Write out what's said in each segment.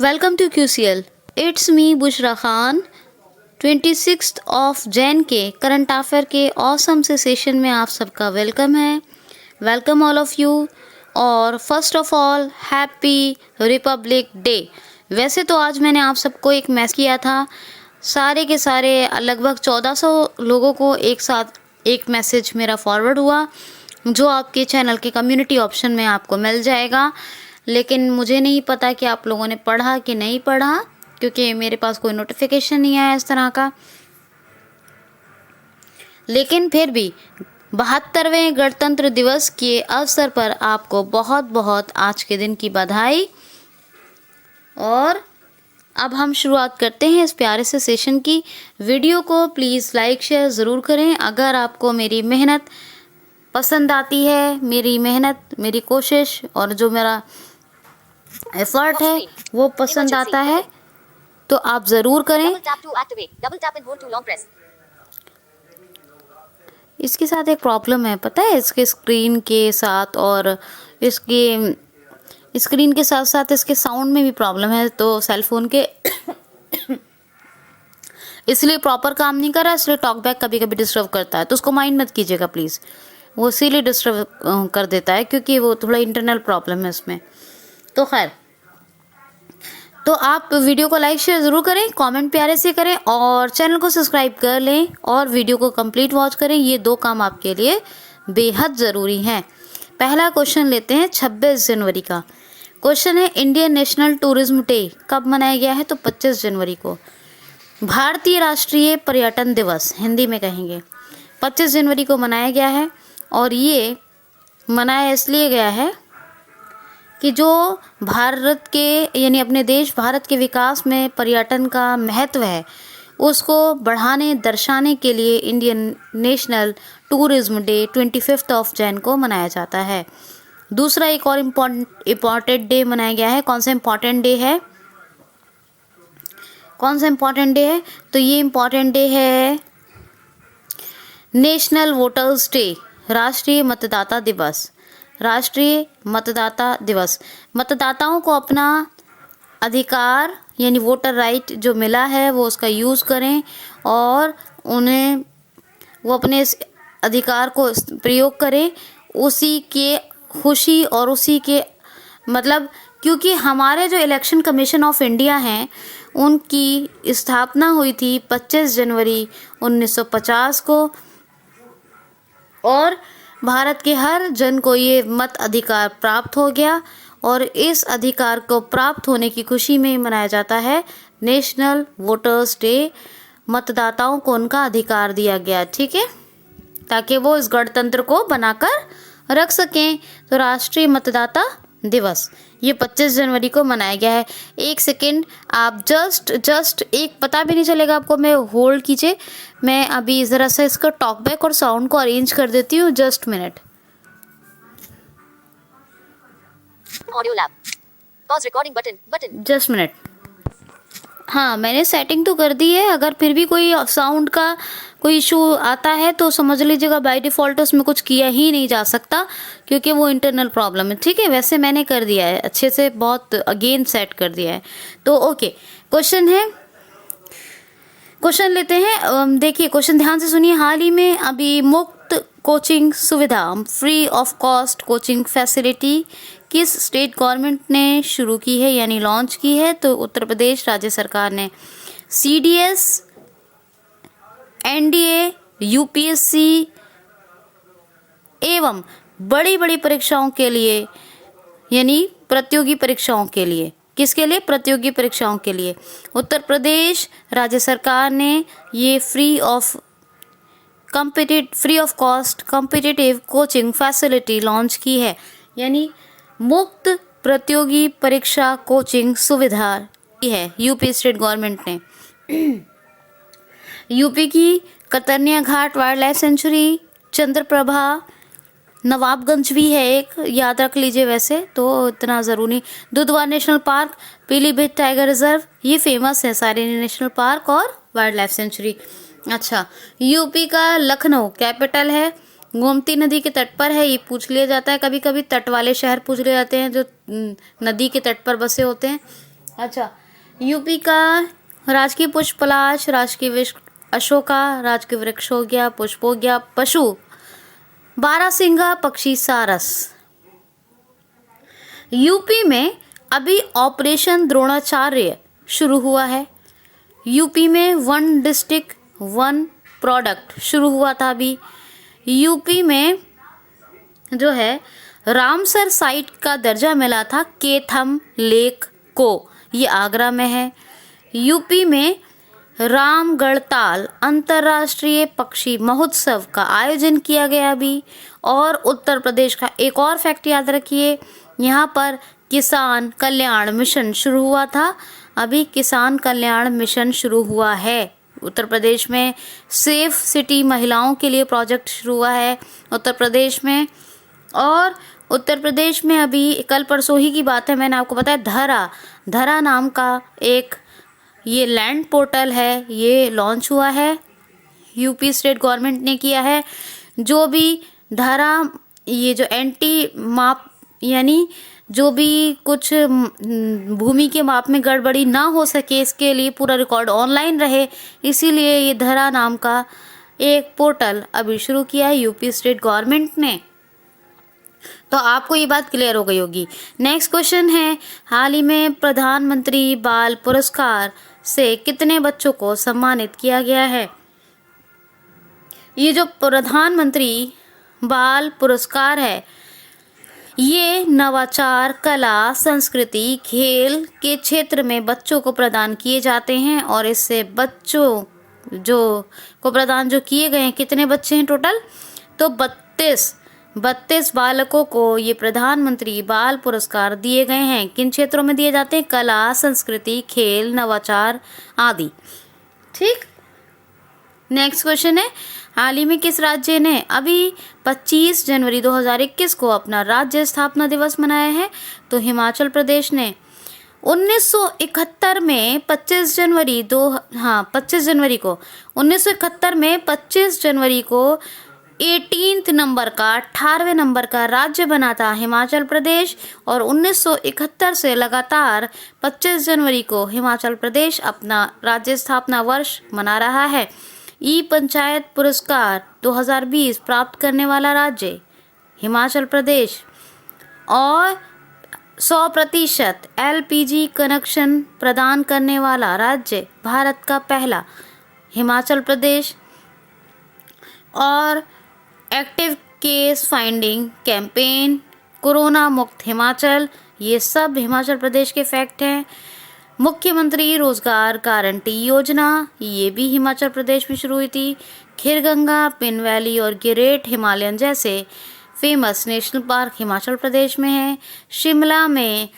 Welcome to QCL. It's me Bushra Khan. 26 of Jan के current affair के awesome से session में आप सबका वेलकम है। Welcome all of you. और first of all happy republic day. वैसे तो आज मैंने आप सबको एक मैसेज किया था, सारे के सारे लगभग 1400 लोगों को एक साथ एक मैसेज मेरा फॉरवर्ड हुआ, जो आपके चैनल के कम्युनिटी ऑप्शन में आपको मिल जाएगा। लेकिन मुझे नहीं पता कि आप लोगों ने पढ़ा कि नहीं पढ़ा, क्योंकि मेरे पास कोई नोटिफिकेशन नहीं आया इस तरह का। लेकिन फिर भी 72वें गणतंत्र दिवस के अवसर पर आपको बहुत बहुत आज के दिन की बधाई। और अब हम शुरुआत करते हैं इस प्यारे से सेशन की। वीडियो को प्लीज़ लाइक शेयर ज़रूर करें। अगर आपको मेरी मेहनत पसंद आती है, मेरी मेहनत, मेरी कोशिश और जो मेरा एफर्ट है वो पसंद आता है, तो आप ज़रूर करें। इसके साथ एक प्रॉब्लम है, पता है, इसके स्क्रीन के साथ और इसके स्क्रीन के साथ साथ इसके साउंड में भी प्रॉब्लम है। तो सेल फोन के इसलिए प्रॉपर काम नहीं कर रहा, इसलिए टॉकबैक कभी कभी डिस्टर्ब करता है। तो उसको माइंड मत कीजिएगा प्लीज़, वो इसीलिए डिस्टर्ब कर देता है क्योंकि वो थोड़ा इंटरनल प्रॉब्लम है इसमें। तो खैर, तो आप वीडियो को लाइक शेयर ज़रूर करें, कमेंट प्यारे से करें और चैनल को सब्सक्राइब कर लें और वीडियो को कंप्लीट वॉच करें। ये दो काम आपके लिए बेहद ज़रूरी हैं। पहला क्वेश्चन लेते हैं 26 जनवरी का। क्वेश्चन है, इंडियन नेशनल टूरिज्म डे कब मनाया गया है? तो 25 जनवरी को। भारतीय राष्ट्रीय पर्यटन दिवस हिंदी में कहेंगे 25 जनवरी को मनाया गया है। और ये मनाया इसलिए गया है कि जो भारत के यानी अपने देश भारत के विकास में पर्यटन का महत्व है उसको बढ़ाने दर्शाने के लिए Indian national tourism day 25 of Jain को मनाया जाता है। दूसरा एक और इम्पॉर्टेंट डे मनाया गया है। कौन सा इम्पॉर्टेंट डे है? कौन सा इम्पॉर्टेंट डे है? तो ये इम्पॉर्टेंट डे है नेशनल वोटर्स डे, राष्ट्रीय मतदाता दिवस। राष्ट्रीय मतदाता दिवस, मतदाताओं को अपना अधिकार यानी वोटर राइट जो मिला है वो उसका यूज़ करें और उन्हें वो अपने इस अधिकार को प्रयोग करें, उसी के खुशी और उसी के मतलब, क्योंकि हमारे जो इलेक्शन कमीशन ऑफ इंडिया हैं उनकी स्थापना हुई थी 25 जनवरी 1950 को और भारत के हर जन को ये मत अधिकार प्राप्त हो गया और इस अधिकार को प्राप्त होने की खुशी में मनाया जाता है नेशनल वोटर्स डे। मतदाताओं को उनका अधिकार दिया गया, ठीक है, ताकि वो इस गणतंत्र को बनाकर रख सकें। तो राष्ट्रीय मतदाता दिवस ये 25 जनवरी को मनाया गया है। एक सेकेंड, आप जस्ट एक पता भी नहीं चलेगा आपको, मैं होल्ड कीजिए, मैं अभी ज़रा सा इसका टॉकबैक और साउंड को अरेंज कर देती हूँ। Just minute. Audio lab pause recording button just minute. हाँ, मैंने सेटिंग तो कर दी है। अगर फिर भी कोई साउंड का कोई इशू आता है तो समझ लीजिएगा बाय डिफ़ॉल्ट उसमें कुछ किया ही नहीं जा सकता क्योंकि वो इंटरनल प्रॉब्लम है, ठीक है। वैसे मैंने कर दिया है अच्छे से, बहुत अगेन सेट कर दिया है। तो ओके, क्वेश्चन है, क्वेश्चन लेते हैं। देखिए क्वेश्चन ध्यान से सुनिए। हाल ही में अभी मुफ्त कोचिंग सुविधा, free of cost coaching facility किस स्टेट गवर्नमेंट ने शुरू की है यानी लॉन्च की है? तो उत्तर प्रदेश राज्य सरकार ने। CDS, NDA, UPSC एवं बड़ी बड़ी परीक्षाओं के लिए यानी प्रतियोगी परीक्षाओं के लिए, किसके लिए? प्रतियोगी परीक्षाओं के लिए उत्तर प्रदेश राज्य सरकार ने ये free of cost competitive coaching facility launch की है, यानी मुफ्त प्रतियोगी परीक्षा कोचिंग सुविधा की है यूपी स्टेट गवर्नमेंट ने। यूपी की Katarniaghat wild life sanctuary, Chandraprabha, Nawabganj भी है एक, याद रख लीजिए, वैसे तो इतना ज़रूरी। Dudhwa national park, Pilibhit tiger reserve, ये फेमस है सारे नेशनल पार्क और वाइल्ड लाइफ सेंचुरी। अच्छा, यूपी का लखनऊ कैपिटल है, गोमती नदी के तट पर है। ये पूछ लिया जाता है कभी कभी, तट वाले शहर पूछ लिए जाते हैं जो नदी के तट पर बसे होते हैं। अच्छा, यूपी का राजकीय पुष्प पलाश, राजकीय वृक्ष अशोका, राजकीय वृक्ष हो गया, पुष्प हो गया, पशु बारहसिंगा, पक्षी सारस। यूपी में अभी ऑपरेशन द्रोणाचार्य शुरू हुआ है। यूपी में 1 डिस्ट्रिक्ट 1 प्रोडक्ट शुरू हुआ था अभी। यूपी में जो है रामसर साइट का दर्जा मिला था केथम लेक को, ये आगरा में है। यूपी में रामगढ़ताल अंतर्राष्ट्रीय पक्षी महोत्सव का आयोजन किया गया अभी। और उत्तर प्रदेश का एक और फैक्ट याद रखिए, यहाँ पर किसान कल्याण मिशन शुरू हुआ था, अभी किसान कल्याण मिशन शुरू हुआ है। उत्तर प्रदेश में सेफ सिटी महिलाओं के लिए प्रोजेक्ट शुरू हुआ है उत्तर प्रदेश में। और उत्तर प्रदेश में अभी कल परसों ही की बात है, मैंने आपको बताया धरा नाम का एक ये लैंड पोर्टल है, ये लॉन्च हुआ है, यूपी स्टेट गवर्नमेंट ने किया है। जो भी धरा ये जो एंटी माप यानी जो भी कुछ भूमि के माप में गड़बड़ी ना हो सके, इसके लिए पूरा रिकॉर्ड ऑनलाइन रहे, इसीलिए ये धरा नाम का एक पोर्टल अभी शुरू किया है यूपी स्टेट गवर्नमेंट ने। तो आपको ये बात क्लियर हो गई होगी। नेक्स्ट क्वेश्चन है, हाल ही में प्रधानमंत्री बाल पुरस्कार से कितने बच्चों को सम्मानित किया गया है? ये जो प्रधानमंत्री बाल पुरस्कार है, ये नवाचार, कला, संस्कृति, खेल के क्षेत्र में बच्चों को प्रदान किए जाते हैं। और इससे बच्चों जो को प्रदान जो किए गए हैं, कितने बच्चे हैं टोटल? तो 32 बालकों को ये प्रधानमंत्री बाल पुरस्कार दिए गए हैं। किन क्षेत्रों में दिए जाते हैं? कला, संस्कृति, खेल, नवाचार आदि। ठीक। नेक्स्ट क्वेश्चन है, हाल ही में किस राज्य ने अभी 25 जनवरी 2021 को अपना राज्य स्थापना दिवस मनाया है? तो हिमाचल प्रदेश ने 1971 में 25 जनवरी को 18वें नंबर का राज्य बना था हिमाचल प्रदेश। और 1971 से लगातार 25 जनवरी को हिमाचल प्रदेश अपना राज्य स्थापना वर्ष मना रहा है। ई पंचायत पुरस्कार 2020 प्राप्त करने वाला राज्य हिमाचल प्रदेश। और 100% LPG कनेक्शन प्रदान करने वाला राज्य भारत का पहला हिमाचल प्रदेश। और active case finding campaign, corona मुक्त हिमाचल, ये सब हिमाचल प्रदेश के फैक्ट हैं। मुख्यमंत्री रोजगार गारंटी योजना, ये भी हिमाचल प्रदेश में शुरू हुई थी। खीरगंगा, पिन वैली और ग्रेट हिमालयन जैसे famous national park Himachal Pradesh में है। शिमला में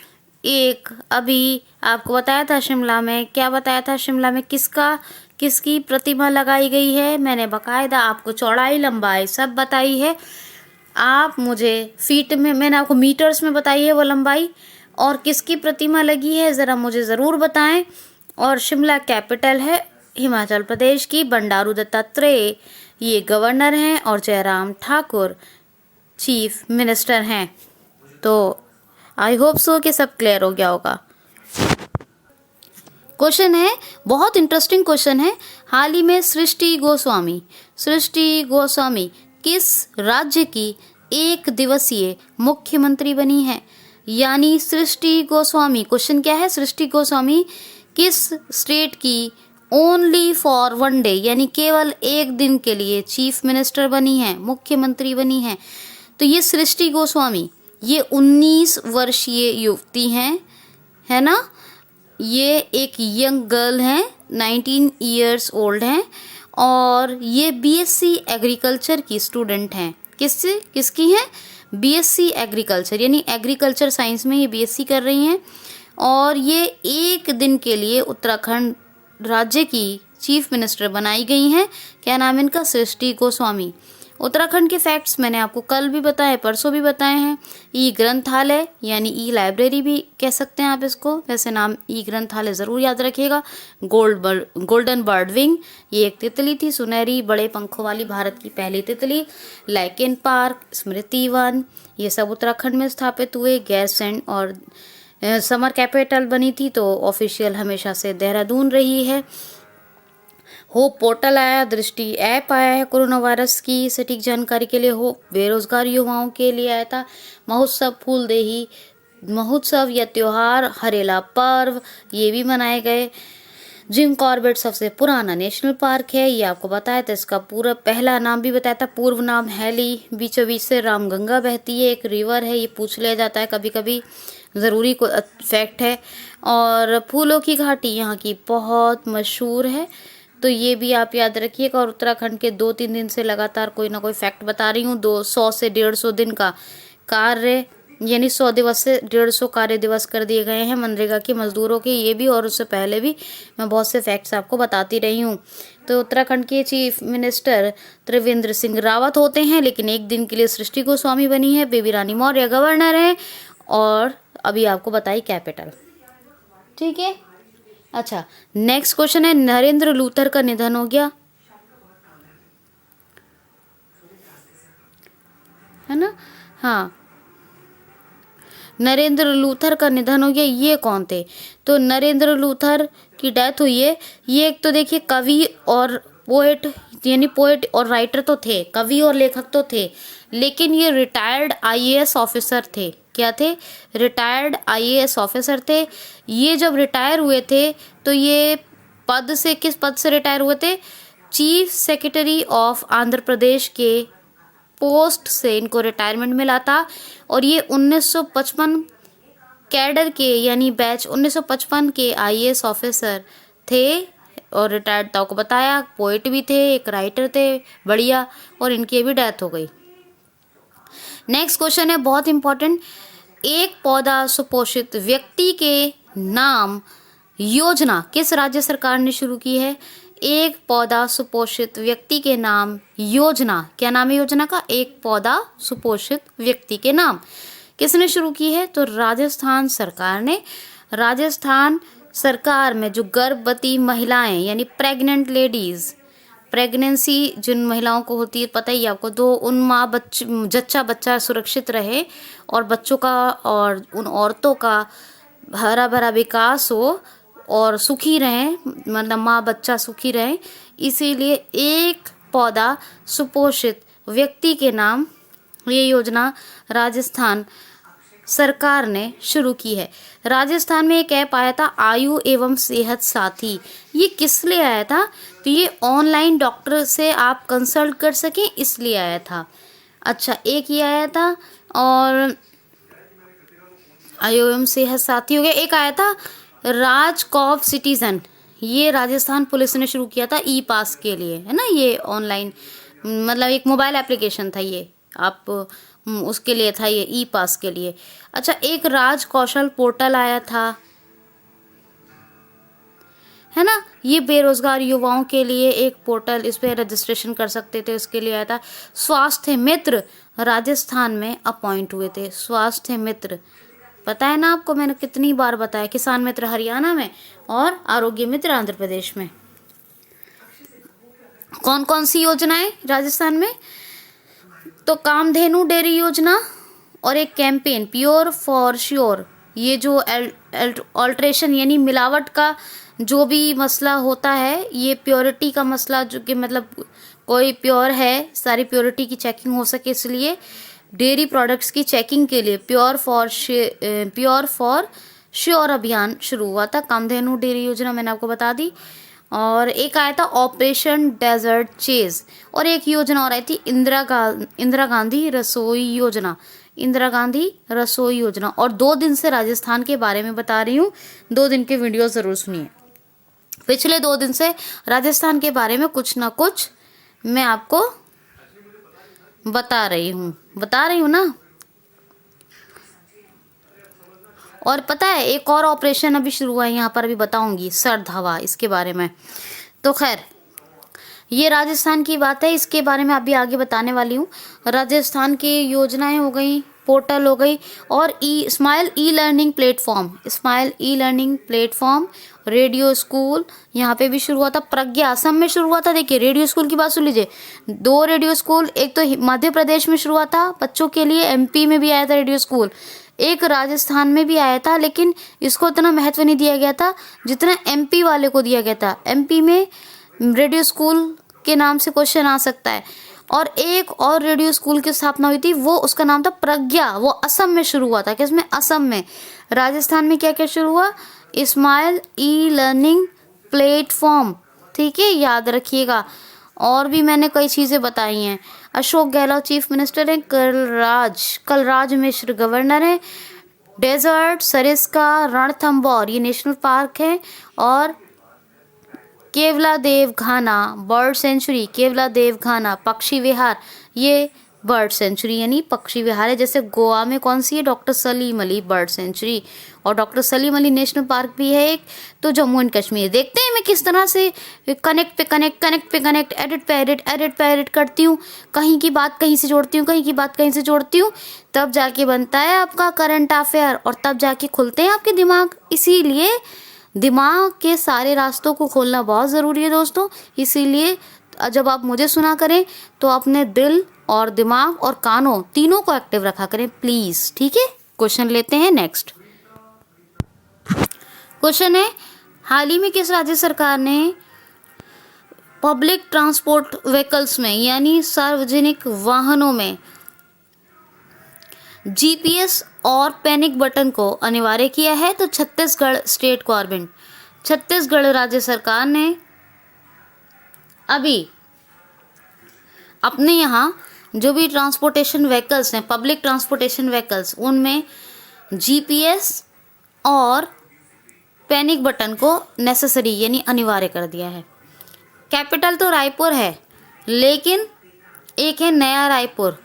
एक अभी आपको बताया था, शिमला में क्या बताया था, शिमला में किसकी प्रतिमा लगाई गई है? मैंने बकायदा आपको चौड़ाई लंबाई सब बताई है। आप मुझे फीट में, मैंने आपको मीटर्स में बताई है वो लंबाई, और किसकी प्रतिमा लगी है ज़रा मुझे ज़रूर बताएं। और शिमला कैपिटल है हिमाचल प्रदेश की। बंडारू दत्तात्रेय ये गवर्नर हैं और जयराम ठाकुर चीफ मिनिस्टर हैं। तो आई होप सो कि सब क्लियर हो गया होगा। क्वेश्चन है, बहुत इंटरेस्टिंग क्वेश्चन है, हाल ही में सृष्टि गोस्वामी किस राज्य की 1 दिवसीय मुख्यमंत्री बनी है? यानी सृष्टि गोस्वामी, क्वेश्चन क्या है, सृष्टि गोस्वामी किस स्टेट की ओनली फॉर 1 डे यानी केवल 1 दिन के लिए चीफ मिनिस्टर बनी है, मुख्यमंत्री बनी है? तो ये सृष्टि गोस्वामी ये 19 वर्षीय युवती हैं, है ना। ये एक यंग गर्ल हैं, 19 ईयर्स ओल्ड हैं, और ये BSc एग्रीकल्चर की स्टूडेंट हैं। किसकी हैं? BSc एग्रीकल्चर यानी एग्रीकल्चर साइंस में ये BSc कर रही हैं। और ये 1 दिन के लिए उत्तराखंड राज्य की चीफ मिनिस्टर बनाई गई हैं। क्या नाम है इनका? सृष्टि गोस्वामी। उत्तराखंड के फैक्ट्स मैंने आपको कल भी बताए, परसों भी बताए हैं। ई ग्रंथालय यानी ई लाइब्रेरी भी कह सकते हैं आप इसको, वैसे नाम ई ग्रंथालय ज़रूर याद रखिएगा। गोल्डन बर्ड विंग ये एक तितली थी, सुनहरी बड़े पंखों वाली भारत की पहली तितली। लाइकेन पार्क, स्मृति वन, ये सब उत्तराखंड में स्थापित हुए। गैरसैंण और समर कैपिटल बनी थी तो ऑफिशियल हमेशा से देहरादून रही है। होप पोर्टल आया, दृष्टि ऐप आया है कोरोना वायरस की सटीक जानकारी के लिए। होप बेरोजगार युवाओं के लिए आया था। महोत्सव फूलदेही महोत्सव या त्योहार, हरेला पर्व ये भी मनाए गए। जिम कॉर्बेट सबसे पुराना नेशनल पार्क है, ये आपको बताया था। इसका पूरा पहला नाम भी बताया था, पूर्व नाम हैली। बीचों बीच से रामगंगा बहती है, एक रिवर है, ये पूछ लिया जाता है कभी कभी, ज़रूरी को फैक्ट है। और फूलों की घाटी यहाँ की बहुत मशहूर है, तो ये भी आप याद रखिएगा। और उत्तराखंड के 2-3 दिन से लगातार कोई ना कोई फैक्ट बता रही हूँ। 100 से 150 दिन का कार्य, यानी 100 दिवस से 150 कार्य दिवस कर दिए गए हैं मनरेगा के मजदूरों के, ये भी और उससे पहले भी मैं बहुत से फैक्ट्स आपको बताती रही हूँ। तो उत्तराखंड के चीफ मिनिस्टर त्रिवेंद्र सिंह रावत होते हैं, लेकिन एक दिन के लिए सृष्टि गोस्वामी बनी है। बेबी रानी मौर्य गवर्नर हैं, और अभी आपको बताई कैपिटल। ठीक है, अच्छा नेक्स्ट क्वेश्चन है, नरेंद्र लूथर का निधन हो गया, है ना। हाँ, नरेंद्र लूथर का निधन हो गया, ये कौन थे? तो नरेंद्र लूथर की डेथ हुई है। ये एक तो देखिए कवि और पोएट, यानी पोएट और राइटर तो थे, कवि और लेखक तो थे, लेकिन ये रिटायर्ड आईएएस ऑफिसर थे। क्या थे? रिटायर्ड आईएएस ऑफिसर थे। ये जब रिटायर हुए थे तो ये पद से, किस पद से रिटायर हुए थे? Chief secretary of Andhra Pradesh के पोस्ट से इनको रिटायरमेंट मिला था। और ये 1955 कैडर के, यानी बैच 1955 के आईएएस ऑफिसर थे और रिटायर्ड था। को बताया, पोएट भी थे, एक राइटर थे, बढ़िया, और इनकी भी डेथ हो गई। नेक्स्ट क्वेश्चन है बहुत इंपॉर्टेंट, एक पौधा सुपोषित व्यक्ति के नाम योजना किस राज्य सरकार ने शुरू की है? एक पौधा सुपोषित व्यक्ति के नाम योजना, क्या नाम है योजना का? एक पौधा सुपोषित व्यक्ति के नाम। किसने शुरू की है? तो राजस्थान सरकार ने। राजस्थान सरकार में जो गर्भवती महिलाएं, यानी प्रेग्नेंट लेडीज, प्रेगनेंसी जिन महिलाओं को होती है, पता ही आपको, तो उन माँ जच्चा बच्चा सुरक्षित रहे और बच्चों का और उन औरतों का हरा भरा विकास हो और सुखी रहें, मतलब माँ बच्चा सुखी रहे, इसीलिए एक पौधा सुपोषित व्यक्ति के नाम ये योजना राजस्थान सरकार ने शुरू की है। राजस्थान में एक ऐप आया था आयु एवं सेहत साथी, ये किस लिए आया था? तो ये ऑनलाइन डॉक्टर से आप कंसल्ट कर सकें इसलिए आया था। अच्छा, एक ये आया था, और आयु एवं सेहत साथी हो गया। एक आया था राजकॉप सिटीजन, ये राजस्थान पुलिस ने शुरू किया था ई पास के लिए, है ना। ये ऑनलाइन मतलब एक मोबाइल एप्लीकेशन था, ये आप उसके लिए था, ये ई पास के लिए। अच्छा, एक राज कौशल पोर्टल आया था, है ना, ये बेरोजगार युवाओं के लिए एक पोर्टल, इस पे रजिस्ट्रेशन कर सकते थे, उसके लिए आया था। स्वास्थ्य मित्र राजस्थान में अपॉइंट हुए थे, स्वास्थ्य मित्र, पता है ना आपको, मैंने कितनी बार बताया। किसान मित्र हरियाणा में और आरोग्य मित्र आंध्र प्रदेश में। कौन कौन सी योजनाएं राजस्थान में? तो कामधेनु डेयरी योजना, और एक कैंपेन प्योर फॉर श्योर, ये जो अल्ट्रेशन यानी मिलावट का जो भी मसला होता है, ये प्योरिटी का मसला, जो कि मतलब कोई प्योर है, सारी प्योरिटी की चेकिंग हो सके, इसलिए डेयरी प्रोडक्ट्स की चेकिंग के लिए प्योर फॉर श्योर अभियान शुरू हुआ था। कामधेनु डेयरी योजना मैंने आपको बता दी। और एक आया था ऑपरेशन डेजर्ट चेज, और एक योजना और आई थी इंदिरा गांधी रसोई योजना, इंदिरा गांधी रसोई योजना। और 2 दिन से राजस्थान के बारे में बता रही हूँ, 2 दिन के वीडियो जरूर सुनिए। पिछले 2 दिन से राजस्थान के बारे में कुछ ना कुछ मैं आपको बता रही हूँ ना। और पता है एक और ऑपरेशन अभी शुरू हुआ है, यहाँ पर अभी बताऊंगी, सर्द हवा, इसके बारे में। तो खैर ये राजस्थान की बात है, इसके बारे में अभी आगे बताने वाली हूँ। राजस्थान की योजनाएं हो गई, पोर्टल हो गई, और smile e learning platform, radio school यहाँ पे भी शुरू हुआ था। प्रज्ञा असम में शुरू हुआ था। देखिए रेडियो स्कूल की बात सुन लीजिए, 2 रेडियो स्कूल, एक तो मध्य प्रदेश में शुरू हुआ था बच्चों के लिए, एमपी में भी आया था रेडियो स्कूल, एक राजस्थान में भी आया था, लेकिन इसको इतना महत्व नहीं दिया गया था जितना एमपी वाले को दिया गया था। एमपी में रेडियो स्कूल के नाम से क्वेश्चन आ सकता है। और एक और रेडियो स्कूल की स्थापना हुई थी, वो उसका नाम था प्रज्ञा, वो असम में शुरू हुआ था। किसमें? असम में। राजस्थान में क्या क्या शुरू हुआ? स्माइल ई लर्निंग प्लेटफॉर्म, ठीक है, याद रखिएगा। और भी मैंने कई चीज़ें बताई हैं। अशोक गहलोत चीफ मिनिस्टर हैं, कलराज मिश्र गवर्नर हैं। डेजर्ट सरिस्का रणथंबोर ये नेशनल पार्क है। और केवलादेव घाना बर्ड सेंचुरी, केवलादेव घाना पक्षी विहार, ये बर्ड सेंचुरी यानी पक्षी विहार है। जैसे गोवा में कौन सी है? Doctor Salim Ali bird sanctuary, और doctor Salim Ali national park भी है एक। तो जम्मू एंड कश्मीर। देखते हैं मैं किस तरह से कनेक्ट पे कनेक्ट, एडिट पे एडिट करती हूँ। कहीं की बात कहीं से जोड़ती हूँ, कहीं की बात कहीं से जोड़ती हूँ, तब जाके बनता है आपका करंट अफेयर, और तब जाके खुलते हैं आपके दिमाग। इसीलिए दिमाग के सारे रास्तों को खोलना बहुत ज़रूरी है दोस्तों। इसीलिए जब आप मुझे सुना करें तो अपने दिल और दिमाग और कानों तीनों को एक्टिव रखा करें प्लीज़, ठीक है। क्वेश्चन लेते हैं नेक्स्ट। क्वेश्चन है, हाल ही में किस राज्य सरकार ने पब्लिक ट्रांसपोर्ट व्हीकल्स में यानी सार्वजनिक वाहनों में जीपीएस और पैनिक बटन को अनिवार्य किया है? तो छत्तीसगढ़ स्टेट गवर्नमेंट, छत्तीसगढ़ राज्य सरकार ने अभी अपने यहाँ जो भी ट्रांसपोर्टेशन व्हीकल्स हैं, पब्लिक ट्रांसपोर्टेशन व्हीकल्स, उनमें जीपीएस और पैनिक बटन को नेसेसरी यानी अनिवार्य कर दिया है। कैपिटल तो रायपुर है, लेकिन एक है नया रायपुर,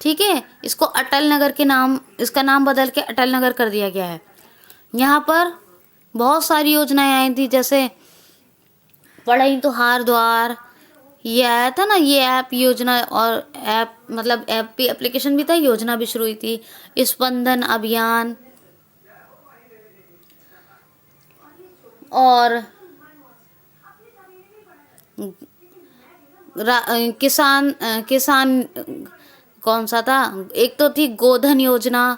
ठीक है। इसको अटल नगर के नाम, इसका नाम बदल के अटल नगर कर दिया गया है। यहाँ पर बहुत सारी योजनाएं आई थी, जैसे पढ़ई तो हार द्वार, ये आया था ना, ये ऐप योजना, और ऐप मतलब ऐप भी, एप्लीकेशन भी था, योजना भी शुरू हुई थी। स्पंदन अभियान और किसान कौन सा था? एक तो थी गोधन योजना,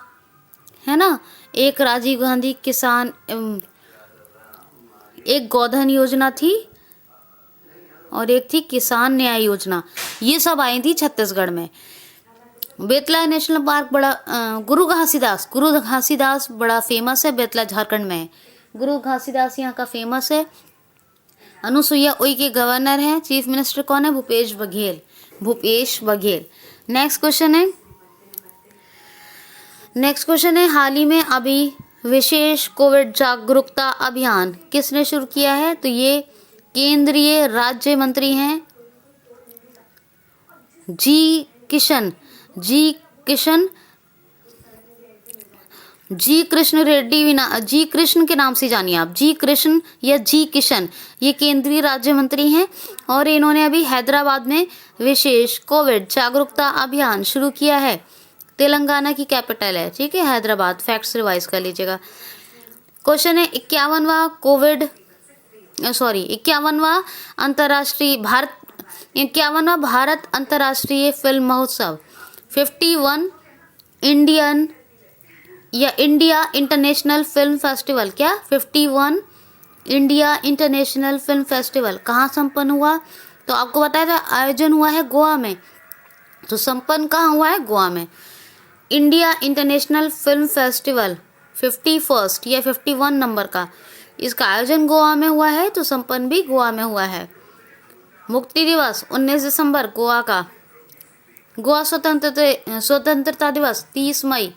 है ना, एक राजीव गांधी किसान, एक गोधन योजना थी और एक थी किसान न्याय योजना। ये सब आई थी छत्तीसगढ़ में। बेतला नेशनल पार्क बड़ा गुरु घासीदास बड़ा फेमस है, बेतला झारखंड में है। गुरु घासीदास यहाँ का फेमस है। अनुसुईया उइके गवर्नर हैं। चीफ मिनिस्टर कौन है? भूपेश बघेल। नेक्स्ट क्वेश्चन है, हाल ही में अभी विशेष कोविड जागरूकता अभियान किसने शुरू किया है? तो ये केंद्रीय राज्य मंत्री हैं जी कृष्ण रेड्डी, जी कृष्ण के नाम से जानिए आप, जी कृष्ण या जी किशन, ये केंद्रीय राज्य मंत्री हैं। और इन्होंने अभी हैदराबाद में विशेष कोविड जागरूकता अभियान शुरू किया है। तेलंगाना की कैपिटल है, ठीक है, हैदराबाद। फैक्ट्स रिवाइज कर लीजिएगा। क्वेश्चन है, 51वां भारत अंतर्राष्ट्रीय फिल्म महोत्सव 51 इंडिया इंटरनेशनल फिल्म फेस्टिवल, क्या 51 इंडिया इंटरनेशनल फिल्म फेस्टिवल कहाँ संपन्न हुआ? तो आपको बताया था आयोजन हुआ है गोवा में, तो संपन्न कहाँ हुआ है? गोवा में। इंडिया इंटरनेशनल फिल्म फेस्टिवल 51 या 51 नंबर का, इसका आयोजन गोवा में हुआ है, तो संपन्न भी गोवा में हुआ है। मुक्ति दिवस 19 दिसंबर गोवा का। गोवा स्वतंत्रता दिवस 30 मई।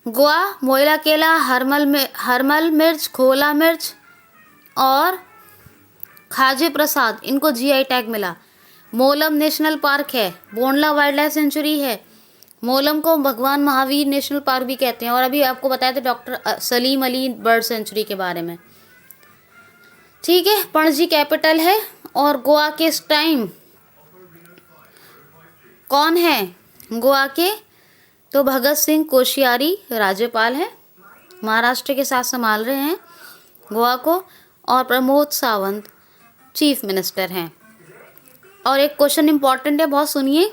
गोवा मोइला केला, हरमल मिर्च, खोला मिर्च और खाजे प्रसाद, इनको जीआई टैग मिला। मोलम नेशनल पार्क है, बोंडला वाइल्ड लाइफ सेंचुरी है। मोलम को भगवान महावीर नेशनल पार्क भी कहते हैं। और अभी आपको बताया था doctor Salim Ali bird century के बारे में, ठीक है। पणजी कैपिटल है। और गोवा के इस टाइम कौन है गोवा के? तो भगत सिंह कोश्यारी राज्यपाल हैं, महाराष्ट्र के साथ संभाल रहे हैं गोवा को। और प्रमोद सावंत चीफ मिनिस्टर हैं। और एक क्वेश्चन इंपॉर्टेंट है, बहुत सुनिए।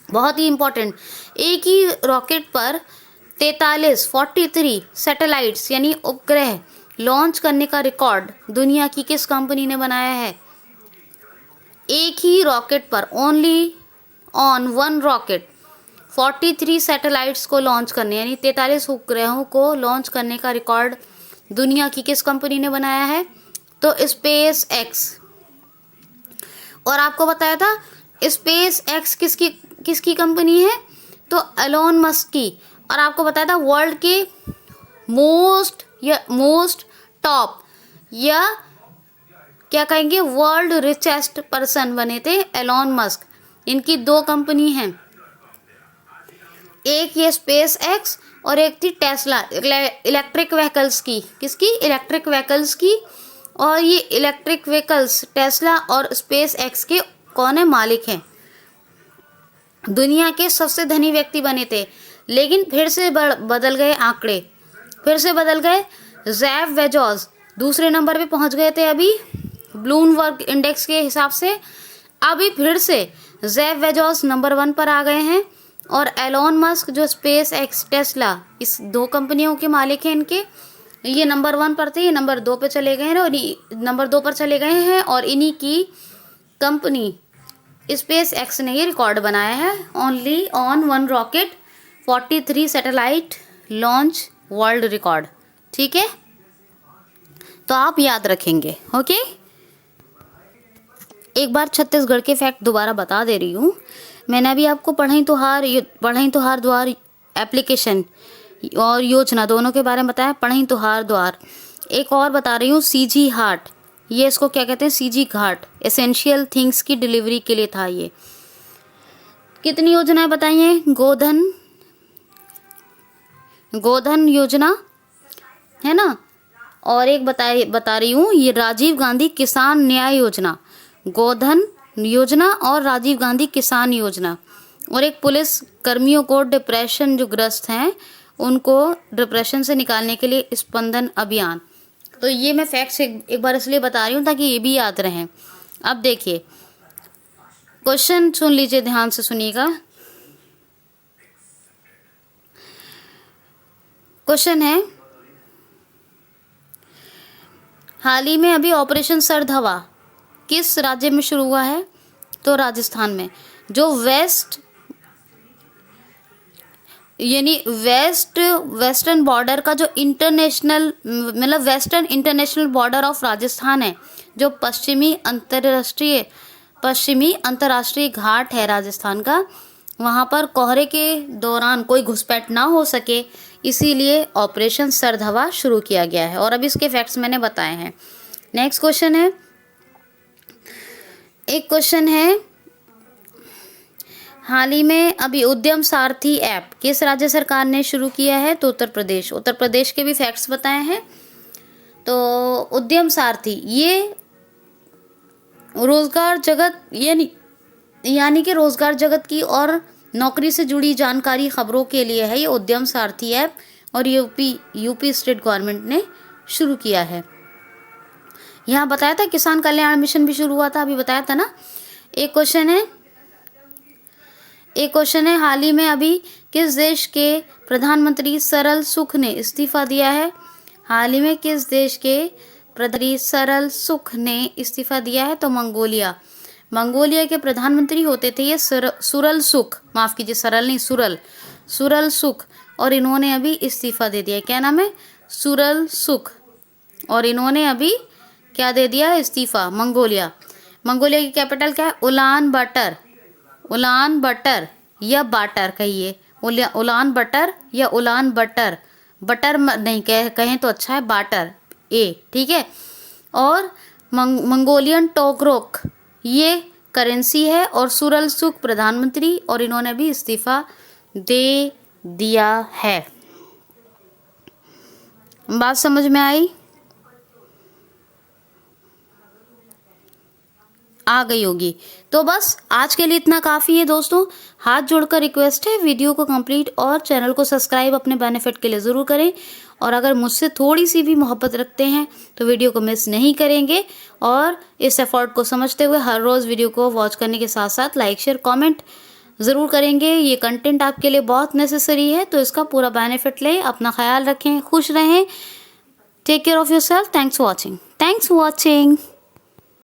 बहुत ही इम्पोर्टेंट, एक ही रॉकेट पर 43 सैटेलाइट्स यानी उपग्रह लॉन्च करने का रिकॉर्ड दुनिया की किस कंपनी ने बनाया है? एक ही रॉकेट पर, only on one rocket 43 satellites को लॉन्च करने यानी 43 उपग्रहों को लॉन्च करने का रिकॉर्ड दुनिया की किस कंपनी ने बनाया है? तो स्पेस एक्स। और आपको बताया था स्पेस एक्स किसकी कंपनी है? तो एलोन मस्क की। और आपको बताया था वर्ल्ड के मोस्ट टॉप या क्या कहेंगे वर्ल्ड रिचेस्ट पर्सन बने थे एलोन मस्क। इनकी 2 कंपनी हैं, एक ये स्पेस एक्स और एक थी टेस्ला इलेक्ट्रिक व्हीकल्स की। किसकी? इलेक्ट्रिक व्हीकल्स की। और ये इलेक्ट्रिक व्हीकल्स टेस्ला और स्पेस एक्स के कौन है? मालिक हैं। दुनिया के सबसे धनी व्यक्ति बने थे, लेकिन फिर से बदल गए आंकड़े, फिर से बदल गए। जेफ बेजोस दूसरे नंबर पे पहुंच गए थे अभी ब्लूमबर्ग इंडेक्स के हिसाब से। अभी फिर से जेफ बेजोस नंबर 1 पर आ गए हैं और एलोन मस्क जो स्पेस एक्स टेस्ला इस 2 कंपनियों के मालिक हैं, इनके ये नंबर 1 पर थे, ये नंबर 2 पे चले गए हैं और नंबर 2 पर चले गए हैं। और इन्हीं की कंपनी स्पेस एक्स ने ये रिकॉर्ड बनाया है, only on one rocket 43 satellite launch world record. ठीक है, तो आप याद रखेंगे। ओके, एक बार छत्तीसगढ़ के फैक्ट दोबारा बता दे रही हूँ। मैंने अभी आपको पढ़ई तुहार द्वार एप्लीकेशन और योजना दोनों के बारे में बताया। पढ़ई तुहार द्वार, एक और बता रही हूँ सीजी हाट, ये इसको क्या कहते हैं? सीजी घाट, एसेंशियल थिंग्स की डिलीवरी के लिए था ये। कितनी योजनाएं बताई हैं? गोधन योजना है ना, और एक बता रही हूँ ये राजीव गांधी किसान न्याय योजना, गोधन योजना और राजीव गांधी किसान योजना। और एक पुलिस कर्मियों को डिप्रेशन जो ग्रस्त हैं उनको डिप्रेशन से निकालने के लिए स्पंदन अभियान। तो ये मैं फैक्ट्स एक बार इसलिए बता रही हूँ ताकि ये भी याद रहें। अब देखिए क्वेश्चन सुन लीजिए, ध्यान से सुनिएगा। क्वेश्चन है, हाल ही में अभी ऑपरेशन सर्द हवा किस राज्य में शुरू हुआ है? तो राजस्थान में। जो वेस्टर्न बॉर्डर का जो इंटरनेशनल मतलब western international border of Rajasthan है, जो पश्चिमी अंतर्राष्ट्रीय घाट है राजस्थान का, वहाँ पर कोहरे के दौरान कोई घुसपैठ ना हो सके, इसीलिए ऑपरेशन सर्द हवा शुरू किया गया है। और अब इसके फैक्ट्स मैंने बताए हैं। नेक्स्ट क्वेश्चन है, एक क्वेश्चन है, हाल ही में अभी उद्यम सारथी ऐप किस राज्य सरकार ने शुरू किया है? तो उत्तर प्रदेश। उत्तर प्रदेश के भी फैक्ट्स बताए हैं। तो उद्यम सारथी ये रोजगार जगत यानी कि रोजगार जगत की और नौकरी से जुड़ी जानकारी खबरों के लिए है ये उद्यम सारथी ऐप, और यूपी स्टेट गवर्नमेंट ने शुरू किया है। यहाँ बताया था किसान कल्याण मिशन भी शुरू हुआ था, अभी बताया था ना। एक क्वेश्चन है, हाल ही में अभी किस देश के प्रधानमंत्री सरल सुख ने इस्तीफा दिया है? हाल ही में किस देश के प्रधानमंत्री सरल सुख ने इस्तीफा दिया है? तो मंगोलिया के प्रधानमंत्री होते थे ये सुरल सुख, माफ कीजिए सरल नहीं सुरल सुख, और इन्होंने अभी इस्तीफा दे दिया। क्या नाम है? सुरल सुख, और इन्होंने अभी क्या दे दिया? इस्तीफा। मंगोलिया की कैपिटल क्या है? उलान बटर या बाटर कहिए, उलान बटर या उलान बटर नहीं कहें तो अच्छा है, बाटर ठीक है। और मंगोलियन टोगरोक ये करेंसी है, और सुरल सुख प्रधानमंत्री, और इन्होंने भी इस्तीफा दे दिया है। बात समझ में आई? आ गई होगी। तो बस आज के लिए इतना काफ़ी है दोस्तों। हाथ जोड़कर रिक्वेस्ट है, वीडियो को कंप्लीट और चैनल को सब्सक्राइब अपने बेनिफिट के लिए ज़रूर करें। और अगर मुझसे थोड़ी सी भी मोहब्बत रखते हैं तो वीडियो को मिस नहीं करेंगे, और इस एफर्ट को समझते हुए हर रोज़ वीडियो को वॉच करने के साथ साथ लाइक शेयर कमेंट ज़रूर करेंगे। ये कंटेंट आपके लिए बहुत नेसेसरी है, तो इसका पूरा बेनिफिट लें। अपना ख्याल रखें, खुश रहें। Take care of yourself. Thanks for watching.